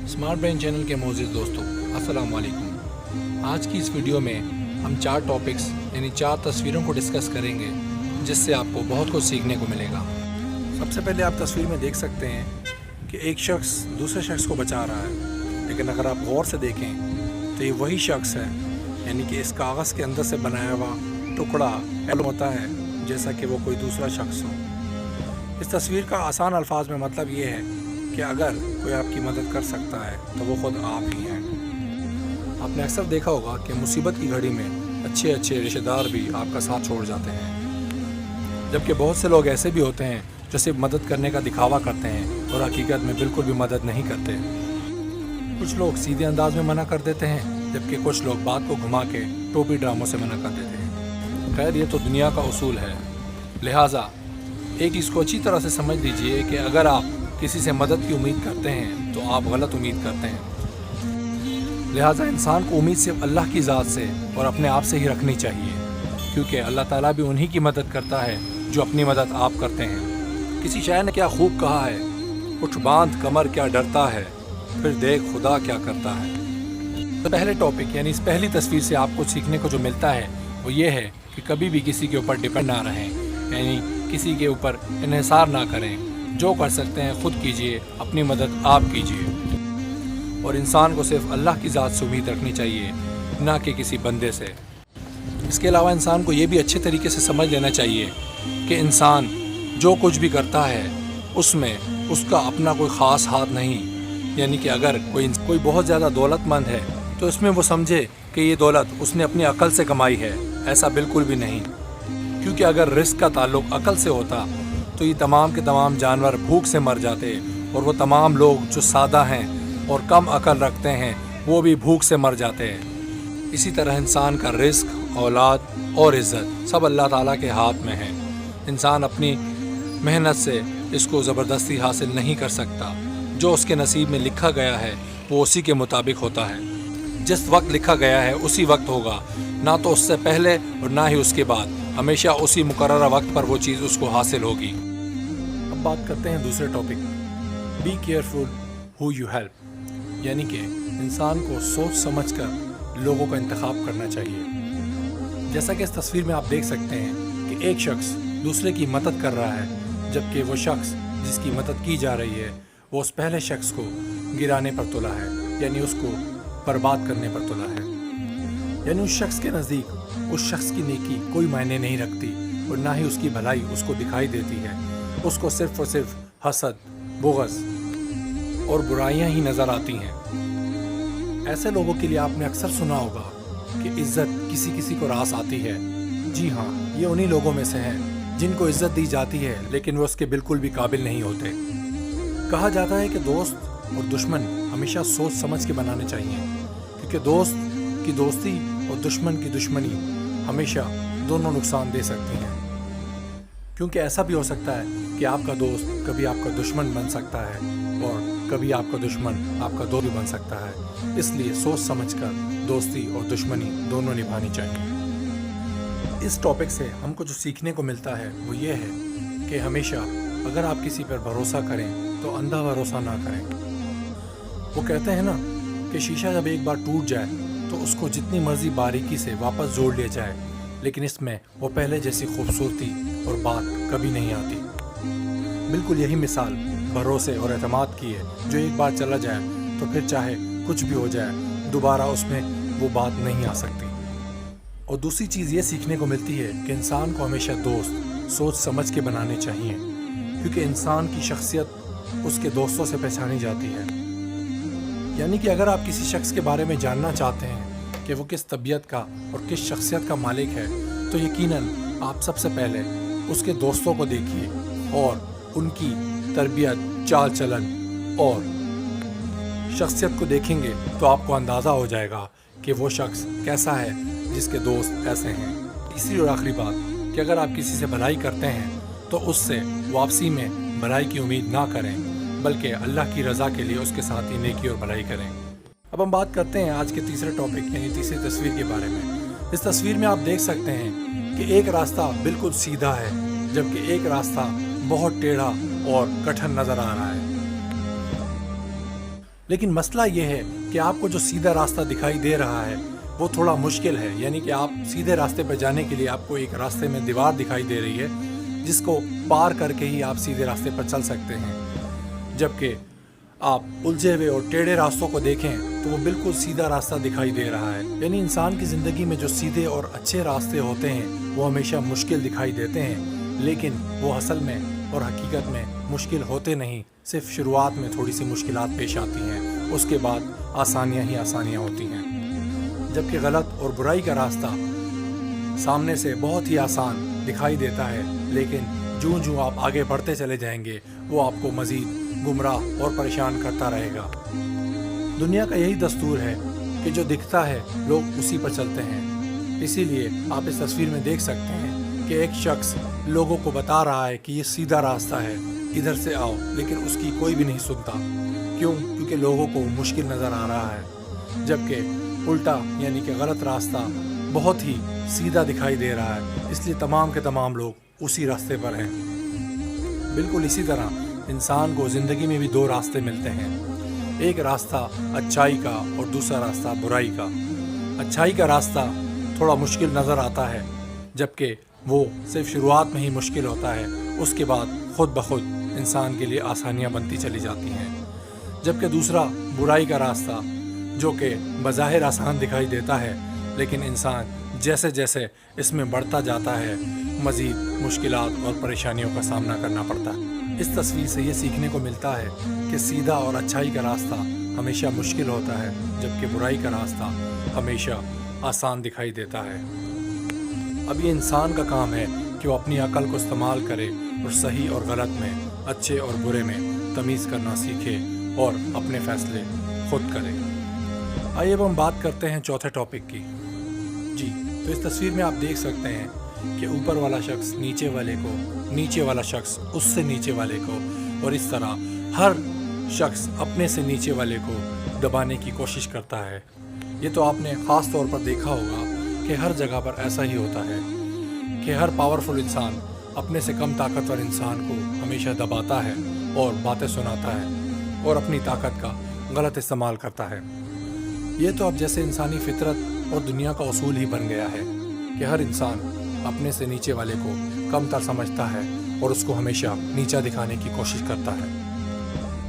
Smart brain channel के मोअज़्ज़िज़ दोस्तों, अस्सलाम वालेकुम। आज की इस वीडियो में हम 4 टॉपिक्स यानी 4 तस्वीरों को डिस्कस करेंगे जिससे आपको बहुत कुछ सीखने को मिलेगा। सबसे पहले आप तस्वीर में देख सकते हैं कि एक शख्स दूसरे शख्स को बचा रहा है, लेकिन अगर आप गौर से देखें तो ये वही शख्स है, यानी कि इस कागज़ के अंदर से बनाया हुआ टुकड़ा ऐसा होता है जैसा कि वो कोई दूसरा शख्स हो। इस तस्वीर का आसान अल्फाज में मतलब ये है कि अगर कोई आपकी मदद कर सकता है तो वो ख़ुद आप ही हैं। आपने अक्सर देखा होगा कि मुसीबत की घड़ी में अच्छे अच्छे रिश्तेदार भी आपका साथ छोड़ जाते हैं, जबकि बहुत से लोग ऐसे भी होते हैं जो सिर्फ मदद करने का दिखावा करते हैं और हकीकत में बिल्कुल भी मदद नहीं करते। कुछ लोग सीधे अंदाज में मना कर देते हैं, जबकि कुछ लोग बात को घुमा के टोपी ड्रामों से मना कर देते हैं। खैर, ये तो दुनिया का उसूल है, लिहाजा एक चीज़ को अच्छी तरह से समझ लीजिए कि अगर आप किसी से मदद की उम्मीद करते हैं तो आप गलत उम्मीद करते हैं। लिहाजा इंसान को उम्मीद सिर्फ अल्लाह की ज़ात से और अपने आप से ही रखनी चाहिए, क्योंकि अल्लाह ताला भी उन्हीं की मदद करता है जो अपनी मदद आप करते हैं। किसी शायर ने क्या खूब कहा है, उठ बांध कमर क्या डरता है, फिर देख खुदा क्या करता है। तो पहले टॉपिक यानी इस पहली तस्वीर से आपको सीखने को जो मिलता है वो ये है कि कभी भी किसी के ऊपर डिपेंड ना रहें, यानी किसी के ऊपर इन्हिसार ना करें। जो कर सकते हैं खुद कीजिए, अपनी मदद आप कीजिए। और इंसान को सिर्फ अल्लाह की ज़ात से उम्मीद रखनी चाहिए, ना कि किसी बंदे से। इसके अलावा इंसान को ये भी अच्छे तरीके से समझ लेना चाहिए कि इंसान जो कुछ भी करता है उसमें उसका अपना कोई ख़ास हाथ नहीं। यानी कि अगर कोई बहुत ज़्यादा दौलतमंद है तो इसमें वो समझे कि ये दौलत उसने अपनी अकल से कमाई है। ऐसा बिल्कुल भी नहीं, क्योंकि अगर रिस्क का ताल्लुक़ अकल से होता तो ये तमाम के तमाम जानवर भूख से मर जाते, और वो तमाम लोग जो सादा हैं और कम अकल रखते हैं वो भी भूख से मर जाते हैं। इसी तरह इंसान का रिस्क, औलाद और इज़्ज़त सब अल्लाह ताला के हाथ में है। इंसान अपनी मेहनत से इसको ज़बरदस्ती हासिल नहीं कर सकता। जो उसके नसीब में लिखा गया है वो उसी के मुताबिक होता है। जिस वक्त लिखा गया है उसी वक्त होगा, ना तो उससे पहले और ना ही उसके बाद। हमेशा उसी मुकर्ररा वक्त पर वो चीज़ उसको हासिल होगी। अब बात करते हैं दूसरे topic, be careful who you help. यानी कि इंसान को सोच समझ कर लोगों का इंतखाब करना चाहिए। जैसा कि इस तस्वीर में आप देख सकते हैं कि एक शख्स दूसरे की मदद कर रहा है, जबकि वो शख्स जिसकी मदद की जा रही है वो उस पहले शख्स को गिराने पर तुला है, यानी उसको बर्बाद करने पर तुला है। यानी उस शख्स के नज़दीक उस शख्स की नेकी कोई मायने नहीं रखती और ना ही उसकी भलाई उसको दिखाई देती है। उसको सिर्फ और सिर्फ हसद, बुग़्ज़ और बुराइयां ही नज़र आती हैं। ऐसे लोगों के लिए आपने अक्सर सुना होगा कि इज़्ज़त किसी किसी को रास आती है। जी हाँ, ये उन्हीं लोगों में से हैं जिनको इज़्ज़त दी जाती है लेकिन वो उसके बिल्कुल भी काबिल नहीं होते। कहा जाता है कि दोस्त और दुश्मन हमेशा सोच समझ के बनाने चाहिए, क्योंकि दोस्त की दोस्ती और दुश्मन की दुश्मनी हमेशा दोनों नुकसान दे सकती हैं। क्योंकि ऐसा भी हो सकता है कि आपका दोस्त कभी आपका दुश्मन बन सकता है और कभी आपका दुश्मन आपका दोस्त भी बन सकता है। इसलिए सोच समझकर दोस्ती और दुश्मनी दोनों निभानी चाहिए। इस टॉपिक से हमको जो सीखने को मिलता है वो ये है कि हमेशा अगर आप किसी पर भरोसा करें तो अंधा भरोसा ना करें। वो कहते हैं ना कि शीशा जब एक बार टूट जाए तो उसको जितनी मर्जी बारीकी से वापस जोड़ लिया जाए, लेकिन इसमें वो पहले जैसी खूबसूरती और बात कभी नहीं आती। बिल्कुल यही मिसाल भरोसे और एतमाद की है। जो एक बार चला जाए तो फिर चाहे कुछ भी हो जाए दोबारा उसमें वो बात नहीं आ सकती। और दूसरी चीज़ ये सीखने को मिलती है कि इंसान को हमेशा दोस्त सोच समझ के बनाने चाहिए, क्योंकि इंसान की शख्सियत उसके दोस्तों से पहचानी जाती है। यानी कि अगर आप किसी शख्स के बारे में जानना चाहते हैं कि वो किस तबीयत का और किस शख्सियत का मालिक है, तो यकीनन आप सबसे पहले उसके दोस्तों को देखिए और उनकी तरबियत, चाल चलन और शख्सियत को देखेंगे तो आपको अंदाज़ा हो जाएगा कि वो शख्स कैसा है जिसके दोस्त ऐसे हैं। तीसरी और आखिरी बात कि अगर आप किसी से भलाई करते हैं तो उससे वापसी में भलाई की उम्मीद ना करें, बल्कि अल्लाह की रज़ा के लिए उसके साथ ही नेकी और भलाई करें। अब हम बात करते हैं आज के तीसरे टॉपिक यानी तीसरी तस्वीर के बारे में। इस तस्वीर में आप देख सकते हैं कि एक रास्ता बिल्कुल सीधा है, जबकि एक रास्ता बहुत टेढ़ा और कठिन नज़र आ रहा है। لیکن مسئلہ یہ ہے کہ آپ کو جو سیدھا راستہ دکھائی دے رہا ہے وہ تھوڑا مشکل ہے، یعنی کہ آپ سیدھے راستے پہ جانے کے لیے آپ کو ایک راستے میں دیوار دکھائی دے رہی ہے جس کو پار کر کے ہی آپ سیدھے راستے پر چل سکتے ہیں، جبکہ آپ الجھے ہوئے اور ٹیڑھے راستوں کو دیکھیں تو وہ بالکل سیدھا راستہ دکھائی دے رہا ہے۔ یعنی انسان کی زندگی میں جو سیدھے اور اچھے راستے ہوتے ہیں وہ ہمیشہ مشکل دکھائی دیتے ہیں، لیکن وہ اصل میں اور حقیقت میں مشکل ہوتے نہیں، صرف شروعات میں تھوڑی سی مشکلات پیش آتی ہیں، اس کے بعد آسانیاں ہی آسانیاں ہوتی ہیں۔ جبکہ غلط اور برائی کا راستہ سامنے سے بہت ہی آسان دکھائی دیتا ہے، لیکن جوں آپ آگے بڑھتے چلے جائیں گے وہ آپ کو مزید گمراہ اور پریشان کرتا رہے گا۔ دنیا کا یہی دستور ہے کہ جو دکھتا ہے لوگ اسی پر چلتے ہیں، اسی لیے آپ اس تصویر میں دیکھ سکتے ہیں کہ ایک شخص لوگوں کو بتا رہا ہے کہ یہ سیدھا راستہ ہے، ادھر سے آؤ، لیکن اس کی کوئی بھی نہیں سنتا۔ کیوں؟ کیونکہ لوگوں کو مشکل نظر آ رہا ہے، جبکہ الٹا یعنی کہ غلط راستہ بہت ہی سیدھا دکھائی دے رہا ہے، اس لیے تمام کے تمام لوگ اسی راستے پر ہیں۔ بالکل اسی طرح انسان کو زندگی میں بھی دو راستے ملتے ہیں، ایک راستہ اچھائی کا اور دوسرا راستہ برائی کا۔ اچھائی کا راستہ تھوڑا مشکل نظر آتا ہے، جبکہ وہ صرف شروعات میں ہی مشکل ہوتا ہے، اس کے بعد خود بخود انسان کے لیے آسانیاں بنتی چلی جاتی ہیں۔ جبکہ دوسرا برائی کا راستہ جو کہ بظاہر آسان دکھائی دیتا ہے، لیکن انسان جیسے جیسے اس میں بڑھتا جاتا ہے مزید مشکلات اور پریشانیوں کا سامنا کرنا پڑتا ہے۔ اس تصویر سے یہ سیکھنے کو ملتا ہے کہ سیدھا اور اچھائی کا راستہ ہمیشہ مشکل ہوتا ہے، جبکہ برائی کا راستہ ہمیشہ آسان دکھائی دیتا ہے۔ اب یہ انسان کا کام ہے کہ وہ اپنی عقل کو استعمال کرے اور صحیح اور غلط میں، اچھے اور برے میں تمیز کرنا سیکھے اور اپنے فیصلے خود کرے۔ آئیے اب ہم بات کرتے ہیں چوتھے ٹاپک کی۔ جی، تو اس تصویر میں آپ دیکھ سکتے ہیں کہ اوپر والا شخص نیچے والے کو، نیچے والا شخص اس سے نیچے والے کو، اور اس طرح ہر شخص اپنے سے نیچے والے کو دبانے کی کوشش کرتا ہے۔ یہ تو آپ نے خاص طور پر دیکھا ہوگا کہ ہر جگہ پر ایسا ہی ہوتا ہے کہ ہر پاورفل انسان اپنے سے کم طاقتور انسان کو ہمیشہ دباتا ہے اور باتیں سناتا ہے اور اپنی طاقت کا غلط استعمال کرتا ہے۔ یہ تو اب جیسے انسانی فطرت اور دنیا کا اصول ہی بن گیا ہے کہ ہر انسان اپنے سے نیچے والے کو کم تر سمجھتا ہے اور اس کو ہمیشہ نیچا دکھانے کی کوشش کرتا ہے۔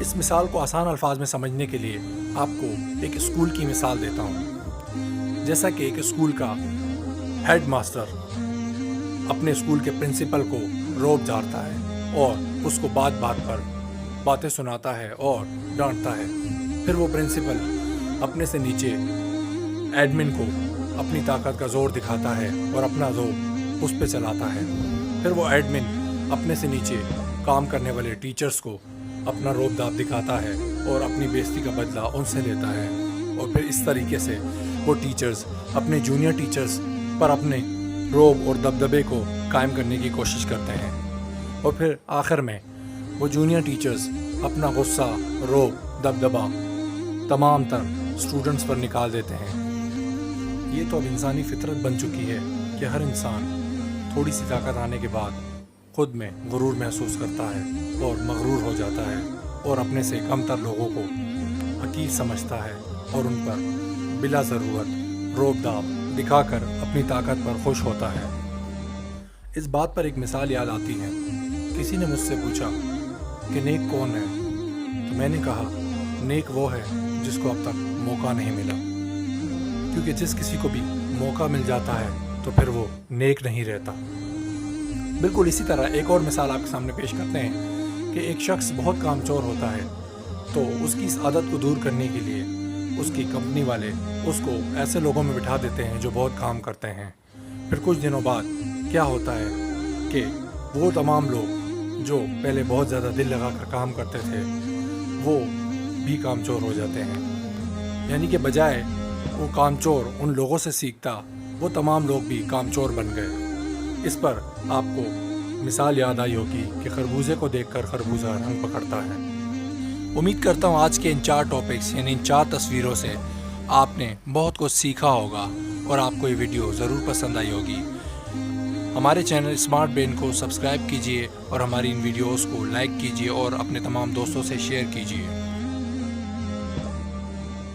اس مثال کو آسان الفاظ میں سمجھنے کے لیے آپ کو ایک اسکول کی مثال دیتا ہوں۔ جیسا کہ ایک اسکول کا ہیڈ ماسٹر اپنے اسکول کے پرنسپل کو روب جھاڑتا ہے اور اس کو بات بات پر باتیں سناتا ہے اور ڈانٹتا ہے، پھر وہ پرنسپل اپنے سے نیچے ایڈمن کو اپنی طاقت کا زور دکھاتا ہے اور اپنا زور اس پہ چلاتا ہے، پھر وہ ایڈمن اپنے سے نیچے کام کرنے والے ٹیچرز کو اپنا روب داب دکھاتا ہے اور اپنی بےزتی کا بدلہ ان سے لیتا ہے، اور پھر اس طریقے سے وہ ٹیچرز اپنے جونیئر ٹیچرز پر اپنے روب اور دبدبے کو قائم کرنے کی کوشش کرتے ہیں، اور پھر آخر میں وہ جونیئر ٹیچرز اپنا غصہ، روب، دبدبا تمام تر اسٹوڈنٹس پر نکال دیتے ہیں۔ یہ تو اب انسانی فطرت بن چکی ہے کہ ہر انسان تھوڑی سی طاقت آنے کے بعد خود میں غرور محسوس کرتا ہے اور مغرور ہو جاتا ہے اور اپنے سے کم تر لوگوں کو حقیر سمجھتا ہے اور ان پر بلا ضرورت روب داب دکھا کر اپنی طاقت پر خوش ہوتا ہے۔ اس بات پر ایک مثال یاد آتی ہے۔ کسی نے مجھ سے پوچھا کہ نیک کون ہے؟ تو میں نے کہا نیک وہ ہے جس کو اب تک موقع نہیں ملا، کیونکہ جس کسی کو بھی موقع مل جاتا ہے تو پھر وہ نیک نہیں رہتا۔ بالکل اسی طرح ایک اور مثال آپ کے سامنے پیش کرتے ہیں کہ ایک شخص بہت کام چور ہوتا ہے، تو اس کی اس عادت کو دور کرنے کے لیے اس کی کمپنی والے اس کو ایسے لوگوں میں بٹھا دیتے ہیں جو بہت کام کرتے ہیں۔ پھر کچھ دنوں بعد کیا ہوتا ہے کہ وہ تمام لوگ جو پہلے بہت زیادہ دل لگا کر کام کرتے تھے وہ بھی کام چور ہو جاتے ہیں، یعنی کہ بجائے وہ کام چور ان لوگوں سے سیکھتا، وہ تمام لوگ بھی کام چور بن گئے۔ اس پر آپ کو مثال یاد آئی ہوگی کہ خربوزے کو دیکھ کر خربوزہ رنگ پکڑتا ہے۔ امید کرتا ہوں آج کے ان 4 ٹاپکس یعنی ان 4 تصویروں سے آپ نے بہت کچھ سیکھا ہوگا اور آپ کو یہ ویڈیو ضرور پسند آئی ہوگی۔ ہمارے چینل اسمارٹ برین کو سبسکرائب کیجیے اور ہماری ان ویڈیوز کو لائک کیجیے اور اپنے تمام دوستوں سے شیئر کیجیے۔